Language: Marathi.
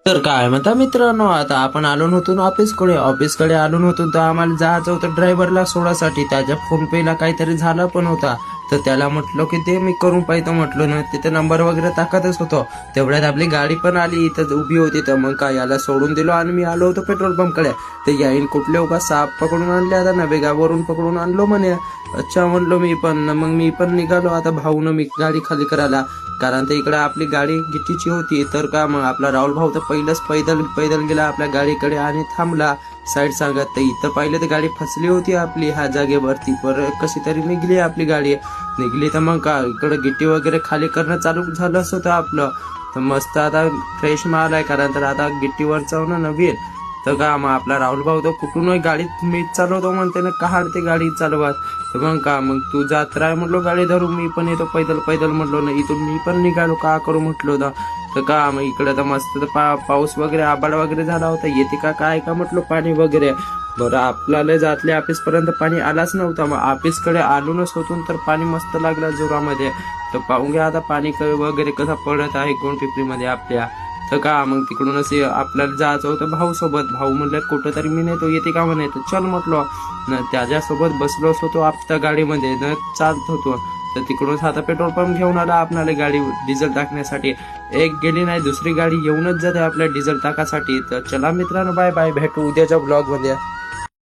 तर काय म्हणता मित्रांनो, आता आपण आलो नव्हतो ऑफिसकडे आलो नव्हतो, तर आम्हाला जायचं होतं ड्रायव्हरला सोडासाठी. त्याच्या फोन पेला काहीतरी झाला पण होता, तर त्याला म्हटलं की ते मी करून पाहिजे म्हटलं ना, तिथे नंबर वगैरे टाकतच होतो. तेवढ्यात आपली गाडी पण आली, इथं उभी होती. तर मग काय, याला सोडून दिलो आणि मी आलो होतो पेट्रोल पंपकडे. ते याईन कुठले उगा साप पकडून आणले, आता नवेगावरून पकडून आणलो म्हणे. अच्छा म्हणलो मी पण. मग मी पण निघालो आता भाऊनं मी गाडी खाली करायला, कारण ते इकडे आपली गाडी गिट्टीची होती. तर का मग आपला राहुल भाऊ तर पहिलंच पैदल पैदल गेला आपल्या गाडीकडे आणि थांबला साईड सांगत. तर इथं पाहिलं तर गाडी फसली होती आपली ह्या जागेवरती. पर कशी तरी निघली आपली गाडी. निघली तर मग का इकडे गिट्टी वगैरे खाली करणं चालू झालंच होतं आपलं. तर मस्त आता फ्रेश माल आहे, कारण तर आता गिट्टीवर जाऊन नवीन. तर का मग आपला राहुल भाऊ तर कुठूनही गाडी मी चालवतो म्हणते ना, का हाडते गाडी चालवत. तर मग का मग तू जात राह म्हटलो गाडी धरून, मी पण येतो पैदल पैदल म्हटलो ना. इथून मी पण निघालो, का करू म्हटलो ना. तर का मग इकडे तर मस्त पाऊस वगैरे आबाळ वगैरे झाला होता. येते का काय का म्हटलं पाणी वगैरे. बरं आपल्याला जातले ऑफिस पर्यंत पाणी आलाच नव्हता. मग ऑफिसकडे आलूनच होतून तर पाणी मस्त लागलं जोरामध्ये. तर पाहून घ्या आता पाणी वगैरे कसं पडत आहे गोंडपिपरीमध्ये आपल्या. तर का मग तिकडूनच आपल्याला जायचं होतं भाऊ सोबत. भाऊ म्हणलं कुठं तरी मी नाही, तो येते का म्हणे. तर चल म्हटलो न, त्याच्यासोबत बसलोच होतो आपल्या गाडीमध्ये न, चालत होतो. तर तिकडूनच आता पेट्रोल पंप घेऊन आला आपल्याला गाडी डिझेल टाकण्यासाठी. एक गेली नाही दुसरी गाडी येऊनच जाते आपल्या डिझेल टाकासाठी. तर चला मित्रांनो, बाय बाय, भेटू उद्याच्या ब्लॉग मध्ये.